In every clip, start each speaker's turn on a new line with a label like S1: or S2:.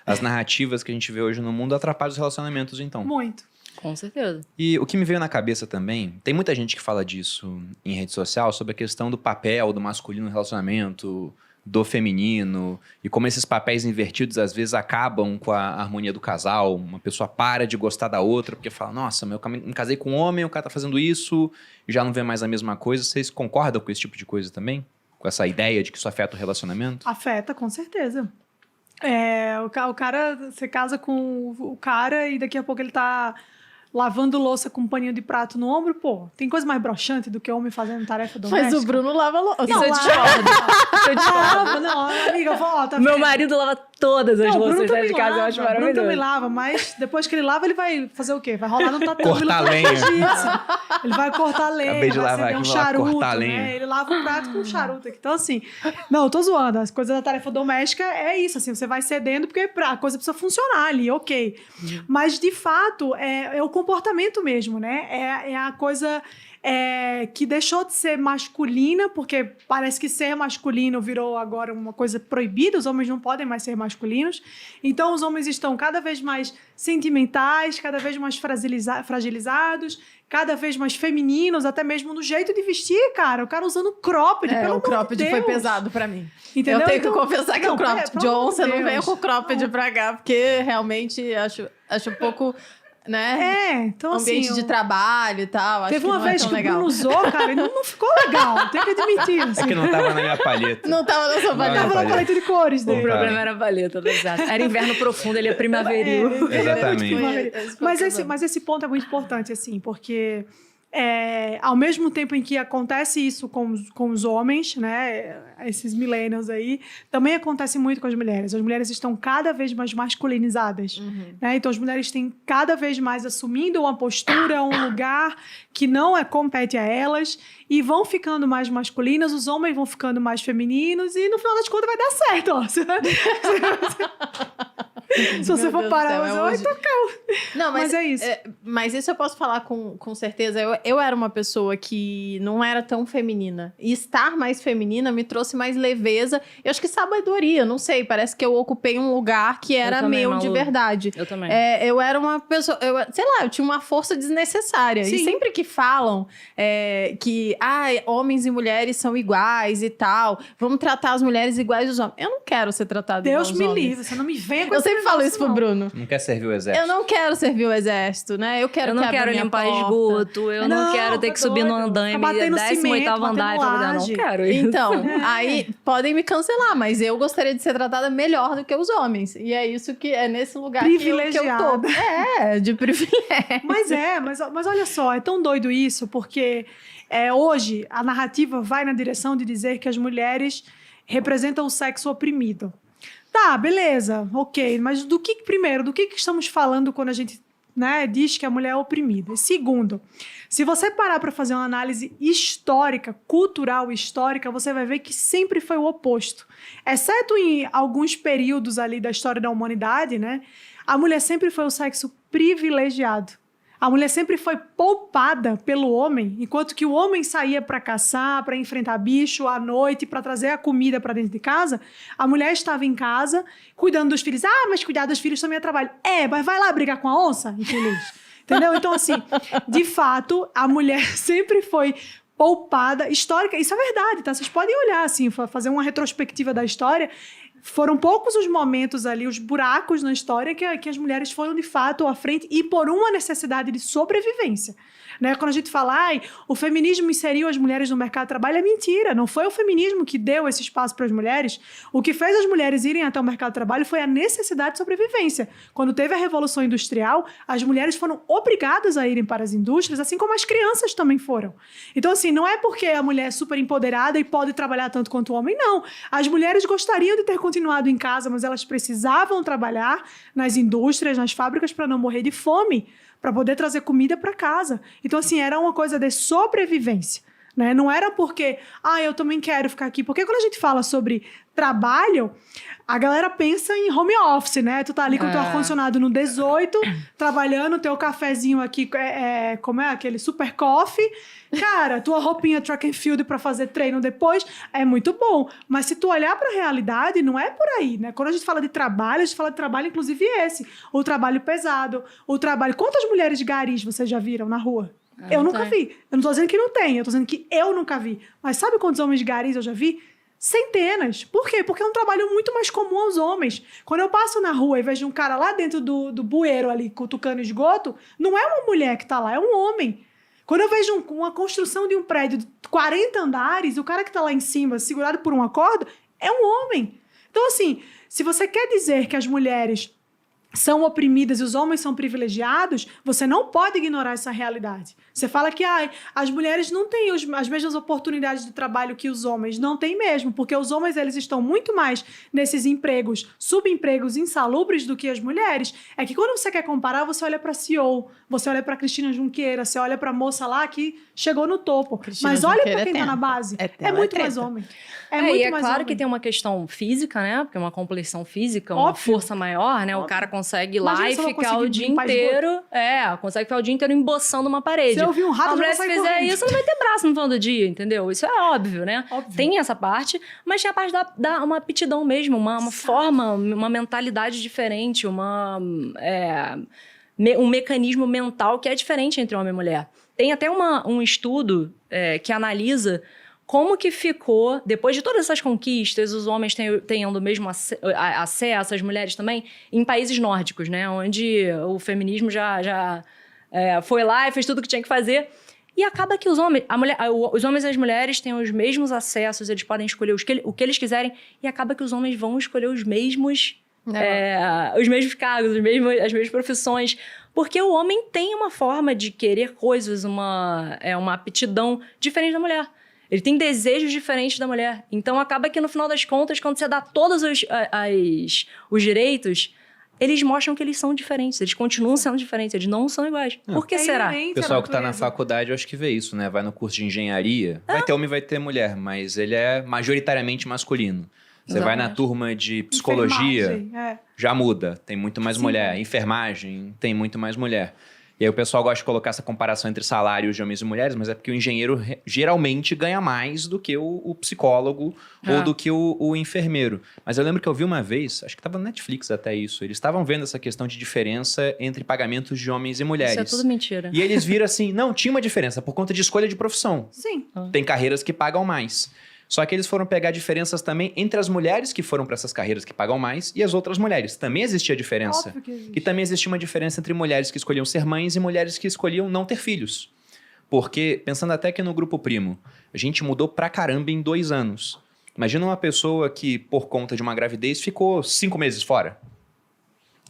S1: as narrativas que a gente vê hoje no mundo atrapalham os relacionamentos, então.
S2: Muito.
S3: Com certeza.
S1: E o que me veio na cabeça também, tem muita gente que fala disso em rede social, sobre a questão do papel do masculino no relacionamento, do feminino, e como esses papéis invertidos às vezes acabam com a harmonia do casal. Uma pessoa para de gostar da outra porque fala, nossa, eu me casei com um homem, o cara tá fazendo isso, e já não vê mais a mesma coisa. Vocês concordam com esse tipo de coisa também? Com essa ideia de que isso afeta o relacionamento?
S2: Afeta, com certeza. O cara, você casa com o cara e daqui a pouco ele tá lavando louça com um paninho de prato no ombro, pô. Tem coisa mais broxante do que homem fazendo tarefa doméstica?
S3: Mas o Bruno lava louça.
S2: Não,
S3: Isso eu discordo. Isso eu discordo.
S2: Não, amiga, tá
S3: Meu
S2: vendo?
S3: marido lava todas as
S2: Não, o Bruno
S3: louças
S2: também
S3: de casa, eu acho
S2: lava, o Bruno
S3: maravilhoso.
S2: também lava, mas depois que ele lava, ele vai fazer o quê? Vai rolar no tatame.
S1: Cortar
S2: lutar
S1: lenha.
S2: jiu-jitsu. Ele vai cortar lenha,
S1: Acabei de
S2: vai
S1: lavar
S2: acender um
S1: aqui, vou lá
S2: charuto,
S1: cortar
S2: né?
S1: lenha.
S2: Ele lava um prato com um charuto aqui. Então, assim, não, eu tô zoando. As coisas da tarefa doméstica é isso, assim, você vai cedendo porque a coisa precisa funcionar ali, ok. Mas, de fato, é o comportamento mesmo, né? É a coisa que deixou de ser masculina, porque parece que ser masculino virou agora uma coisa proibida, os homens não podem mais ser masculinos. Então, os homens estão cada vez mais sentimentais, cada vez mais fragilizados, cada vez mais femininos, até mesmo no jeito de vestir, cara. O cara usando cropped, pelo amor
S3: o cropped
S2: de
S3: foi
S2: Deus.
S3: pesado pra mim.
S2: Entendeu?
S3: Eu tenho
S2: Então,
S3: que confessar que
S2: não,
S3: o cropped...
S2: pelo
S3: John,
S2: amor de
S3: você não
S2: Deus.
S3: veio com o cropped pra cá, porque realmente acho um pouco... né?
S2: Então
S3: Ambiente
S2: assim...
S3: de trabalho e tal. Acho
S2: Teve
S3: que
S2: uma
S3: não é
S2: vez
S3: tão
S2: que
S3: legal.
S2: o Bruno usou, cara, e não ficou legal. Tenho que admitir. Assim.
S1: É que não tava na minha palheta.
S3: Não tava na sua
S1: Não,
S3: paleta.
S2: Tava na paleta de cores
S3: O
S2: dele.
S3: problema era a paleta, exato. Era inverno profundo, ele é primaveril.
S1: Exatamente.
S2: Mas esse ponto é muito importante, assim, porque ao mesmo tempo em que acontece isso com os homens, né, esses millennials aí, também acontece muito com as mulheres. As mulheres estão cada vez mais masculinizadas, né? Então as mulheres têm cada vez mais assumindo uma postura, um lugar que não compete a elas e vão ficando mais masculinas, os homens vão ficando mais femininos e no final das contas vai dar certo, ó. Se você for parar, mas é isso.
S3: Mas isso eu posso falar com certeza. Eu era uma pessoa que não era tão feminina. E estar mais feminina me trouxe mais leveza. Eu acho que sabedoria, não sei. Parece que eu ocupei um lugar que era meu de verdade.
S4: Eu também.
S3: Eu era uma pessoa... sei lá, eu tinha uma força desnecessária.
S2: Sim.
S3: E sempre que falam que homens e mulheres são iguais e tal, vamos tratar as mulheres iguais aos homens. Eu não quero ser tratada igual
S2: Deus
S3: aos
S2: me
S3: homens.
S2: livre, você não me venha com
S3: Eu
S2: esse
S3: sempre falo isso pro
S2: não.
S3: Bruno.
S1: Não quer servir o exército.
S3: Eu não quero servir o exército, né? Eu
S4: Eu não
S3: que abra
S4: quero
S3: minha
S4: limpar
S3: porta.
S4: esgoto, eu não quero ter que subir no
S2: doido.
S4: andaime,
S2: Ficar batendo
S4: 18º
S2: cimento,
S4: andar e falar, não
S2: laje.
S4: quero isso.
S3: Então, aí podem me cancelar, mas eu gostaria de ser tratada melhor do que os homens. E é isso que é nesse lugar que eu tô.
S2: Privilegiada.
S3: De privilégio.
S2: Mas olha só, é tão doido isso, porque hoje a narrativa vai na direção de dizer que as mulheres representam o sexo oprimido. Tá, beleza, ok, mas do que estamos falando quando a gente diz que a mulher é oprimida? Segundo, se você parar para fazer uma análise histórica, cultural histórica, você vai ver que sempre foi o oposto. Exceto em alguns períodos ali da história da humanidade, né? A mulher sempre foi o sexo privilegiado. A mulher sempre foi poupada pelo homem, enquanto que o homem saía para caçar, para enfrentar bicho à noite, para trazer a comida para dentro de casa. A mulher estava em casa, cuidando dos filhos. Mas cuidar dos filhos também é trabalho. Mas vai lá brigar com a onça, infeliz. Entendeu? Então, assim, de fato, a mulher sempre foi poupada, histórica. Isso é verdade, tá? Vocês podem olhar, assim, fazer uma retrospectiva da história. Foram poucos os momentos ali, os buracos na história que as mulheres foram de fato à frente e por uma necessidade de sobrevivência. Né? Quando a gente fala, o feminismo inseriu as mulheres no mercado de trabalho, é mentira. Não foi o feminismo que deu esse espaço para as mulheres. O que fez as mulheres irem até o mercado de trabalho foi a necessidade de sobrevivência. Quando teve a Revolução Industrial, as mulheres foram obrigadas a irem para as indústrias, assim como as crianças também foram. Então, assim, não é porque a mulher é super empoderada e pode trabalhar tanto quanto o homem, não. As mulheres gostariam de ter continuado em casa, mas elas precisavam trabalhar nas indústrias, nas fábricas, para não morrer de fome, para poder trazer comida para casa. Então, assim, era uma coisa de sobrevivência. né? Não era porque, eu também quero ficar aqui. Porque quando a gente fala sobre trabalho, a galera pensa em home office, né? Tu tá ali com o teu ar-condicionado no 18, trabalhando, teu cafezinho aqui, como é? Aquele super coffee. Cara, tua roupinha track and field pra fazer treino depois, é muito bom. Mas se tu olhar pra realidade, não é por aí, né? Quando a gente fala de trabalho, a gente fala de trabalho, inclusive esse. O trabalho pesado, o trabalho... Quantas mulheres de garis vocês já viram na rua? Eu nunca vi. Eu não tô dizendo que não tem, eu tô dizendo que eu nunca vi. Mas sabe quantos homens de garis eu já vi? Centenas. Por quê? Porque é um trabalho muito mais comum aos homens. Quando eu passo na rua e vejo um cara lá dentro do bueiro ali, cutucando esgoto, não é uma mulher que tá lá, é um homem. Quando eu vejo uma construção de um prédio de 40 andares, o cara que tá lá em cima, segurado por uma corda, é um homem. Então, assim, se você quer dizer que as mulheres são oprimidas e os homens são privilegiados, você não pode ignorar essa realidade. Você fala que as mulheres não têm as mesmas oportunidades de trabalho que os homens. Não tem mesmo, porque os homens eles estão muito mais nesses empregos, subempregos insalubres do que as mulheres. É que quando você quer comparar, você olha para a CEO, você olha para Cristina Junqueira, você olha para a moça lá que chegou no topo.
S3: Cristina
S2: Mas olha
S3: Junqueira
S2: para quem está na base. É muito mais homem.
S4: E é claro que tem uma questão física, né? Porque é uma complexão física, uma força maior, né? Óbvio. O cara consegue ir lá e ficar o dia inteiro... consegue ficar o dia inteiro embaçando uma parede.
S2: Se eu ouvir um rato,
S4: a mulher, se fizer isso, não vai ter braço no final do dia, entendeu? Isso é óbvio, né?
S2: Óbvio.
S4: Tem essa parte, mas tem a parte da uma aptidão mesmo, uma forma, uma mentalidade diferente, um mecanismo mental que é diferente entre homem e mulher. Tem até um estudo que analisa como que ficou, depois de todas essas conquistas, os homens tendo o mesmo acesso, as mulheres também, em países nórdicos, né? Onde o feminismo já foi lá e fez tudo o que tinha que fazer. E acaba que os homens e as mulheres têm os mesmos acessos, eles podem escolher o que eles quiserem, e acaba que os homens vão escolher os mesmos cargos, as mesmas profissões. Porque o homem tem uma forma de querer coisas, uma aptidão diferente da mulher. Ele tem desejos diferentes da mulher. Então, acaba que, no final das contas, quando você dá todos os direitos, eles mostram que eles são diferentes. Eles continuam sendo diferentes. Eles não são iguais. Por que será?
S1: O pessoal que está na faculdade, eu acho que vê isso, né? Vai no curso de engenharia. Vai ter homem, vai ter mulher. Mas ele é majoritariamente masculino. Você vai na turma de psicologia, já muda. Tem muito mais mulher. Enfermagem, tem muito mais mulher. E aí o pessoal gosta de colocar essa comparação entre salários de homens e mulheres, mas é porque o engenheiro geralmente ganha mais do que o psicólogo ou do que o enfermeiro. Mas eu lembro que eu vi uma vez, acho que estava no Netflix até isso, eles estavam vendo essa questão de diferença entre pagamentos de homens e mulheres.
S4: Isso é tudo mentira.
S1: E eles viram assim, não, tinha uma diferença por conta de escolha de profissão.
S2: Sim.
S1: Tem carreiras que pagam mais. Só que eles foram pegar diferenças também entre as mulheres que foram para essas carreiras que pagam mais e as outras mulheres. Também existia diferença.
S2: Óbvio que existe.
S1: E também existia uma diferença entre mulheres que escolhiam ser mães e mulheres que escolhiam não ter filhos. Porque, pensando até que no Grupo Primo, a gente mudou pra caramba em 2 anos. Imagina uma pessoa que, por conta de uma gravidez, ficou 5 meses fora.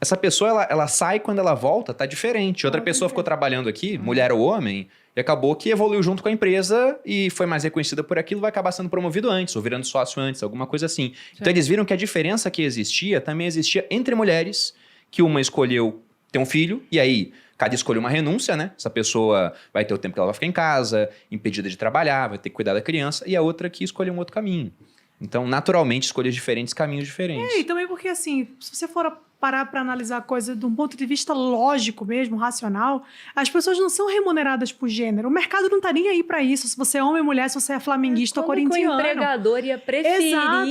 S1: Essa pessoa, ela sai, quando ela volta, tá diferente. Outra pessoa ficou trabalhando aqui, mulher ou homem, e acabou que evoluiu junto com a empresa e foi mais reconhecida por aquilo, vai acabar sendo promovido antes, ou virando sócio antes, alguma coisa assim. Sim. Então eles viram que a diferença que existia também existia entre mulheres, que uma escolheu ter um filho, e aí cada escolheu uma renúncia, né? Essa pessoa vai ter o tempo que ela vai ficar em casa, impedida de trabalhar, vai ter que cuidar da criança, e a outra que escolheu um outro caminho. Então, naturalmente, escolhas diferentes, caminhos diferentes.
S2: E também porque, assim, se você for parar para analisar a coisa de um ponto de vista lógico mesmo, racional, as pessoas não são remuneradas por gênero. O mercado não tá nem aí para isso. Se você é homem ou mulher, se você é flamenguista ou corintiano.
S4: O empregador ia preferir...
S2: Exato.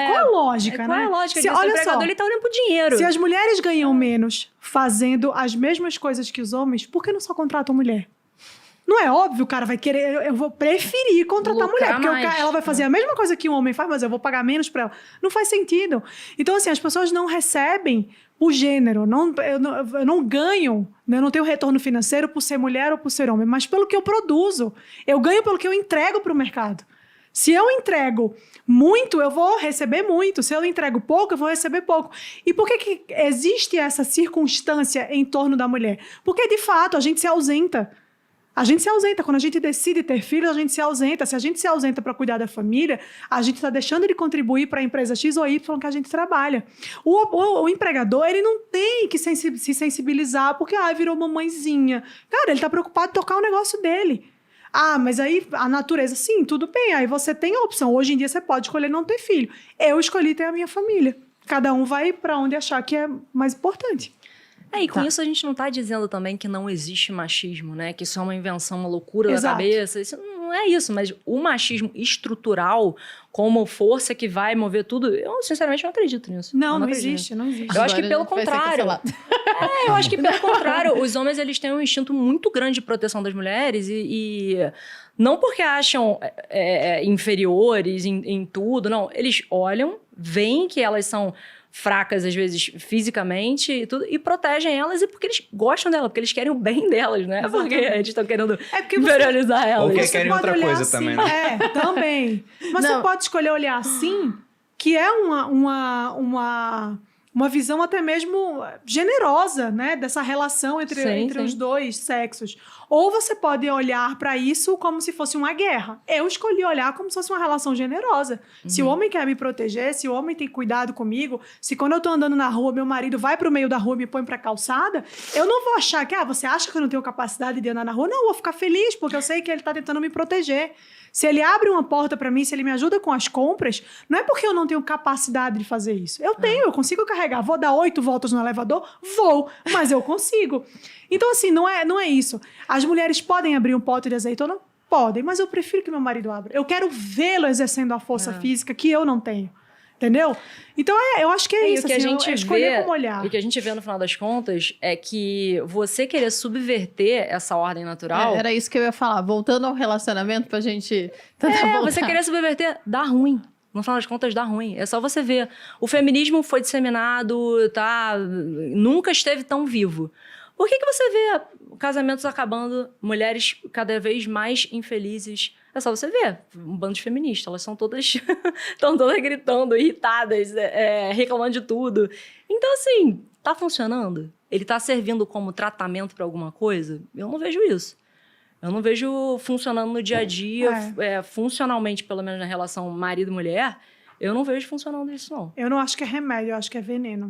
S2: Qual a lógica, né?
S4: Qual é a lógica disso?
S2: Olha
S4: O empregador,
S2: só,
S4: ele tá olhando pro dinheiro.
S2: Se as mulheres ganham menos fazendo as mesmas coisas que os homens, por que não só contratam mulher? Não é óbvio, o cara vai querer... Eu vou preferir contratar mulher, porque ela vai fazer a mesma coisa que um homem faz, mas eu vou pagar menos pra ela. Não faz sentido. Então, assim, as pessoas não recebem o gênero. Eu não ganho, né? Eu não tenho retorno financeiro por ser mulher ou por ser homem, mas pelo que eu produzo. Eu ganho pelo que eu entrego pro mercado. Se eu entrego muito, eu vou receber muito. Se eu entrego pouco, eu vou receber pouco. E por que existe essa circunstância em torno da mulher? Porque, de fato, a gente se ausenta. A gente se ausenta. Quando a gente decide ter filhos, a gente se ausenta. Se a gente se ausenta para cuidar da família, a gente está deixando de contribuir para a empresa X ou Y que a gente trabalha. O empregador, ele não tem que se sensibilizar porque virou mamãezinha. Cara, ele está preocupado em tocar o negócio dele. Ah, mas aí a natureza, sim, tudo bem. Aí você tem a opção. Hoje em dia você pode escolher não ter filho. Eu escolhi ter a minha família. Cada um vai para onde achar que é mais importante.
S4: E com isso a gente não tá dizendo também que não existe machismo, né? Que isso é uma invenção, uma loucura da
S2: Exato.
S4: cabeça. Isso não é isso, mas o machismo estrutural, como força que vai mover tudo, eu sinceramente não acredito nisso.
S2: Não,
S4: Eu
S2: não
S4: acredito
S2: existe, não existe.
S4: Eu acho que
S3: Agora
S4: pelo
S3: a gente vai ser
S4: contrário.
S3: cancelado.
S4: Eu acho que pelo contrário, os homens eles têm um instinto muito grande de proteção das mulheres e não porque acham inferiores em tudo, não. Eles olham, veem que elas são fracas, às vezes, fisicamente e tudo, e protegem elas e porque eles gostam delas, porque eles querem o bem delas, né? Porque eles estão querendo
S2: porque
S4: inferiorizar elas.
S1: Ou que
S2: Você
S1: querem
S2: pode
S1: outra
S2: olhar
S1: coisa
S2: assim,
S1: também, né?
S2: Também. Mas
S3: Não.
S2: você pode escolher olhar assim, que é uma visão até mesmo generosa, né? Dessa relação entre
S4: Sim.
S2: os dois sexos. Ou você pode olhar para isso como se fosse uma guerra. Eu escolhi olhar como se fosse uma relação generosa. Se o homem quer me proteger, se o homem tem cuidado comigo, se quando eu tô andando na rua, meu marido vai pro meio da rua e me põe pra calçada, eu não vou achar que, você acha que eu não tenho capacidade de andar na rua? Não, eu vou ficar feliz, porque eu sei que ele tá tentando me proteger. Se ele abre uma porta pra mim, se ele me ajuda com as compras, não é porque eu não tenho capacidade de fazer isso. Eu tenho, eu consigo carregar. Vou dar 8 voltas no elevador? Vou, mas eu consigo. Então, assim, não é isso. As mulheres podem abrir um pote de azeitona? Podem, mas eu prefiro que meu marido abra. Eu quero vê-lo exercendo a força física que eu não tenho. Entendeu? Então, eu acho que é isso.
S4: O que
S2: Assim,
S4: a gente
S2: é escolher
S4: vê,
S2: como olhar.
S4: o que a gente vê no final das contas é que você querer subverter essa ordem natural...
S3: Era isso que eu ia falar. Voltando ao relacionamento pra gente tentar voltar.
S4: Você querer subverter, dá ruim. No final das contas, dá ruim. É só você ver. O feminismo foi disseminado, tá? Nunca esteve tão vivo. Por que você vê casamentos acabando, mulheres cada vez mais infelizes? É só você ver. Um bando de feministas, elas são todas... estão todas gritando, irritadas, reclamando de tudo. Então, assim, tá funcionando? Ele tá servindo como tratamento pra alguma coisa? Eu não vejo isso. Eu não vejo funcionando no dia a dia, funcionalmente, pelo menos na relação marido-mulher, eu não vejo funcionando isso, não.
S2: Eu não acho que é remédio, eu acho que é veneno.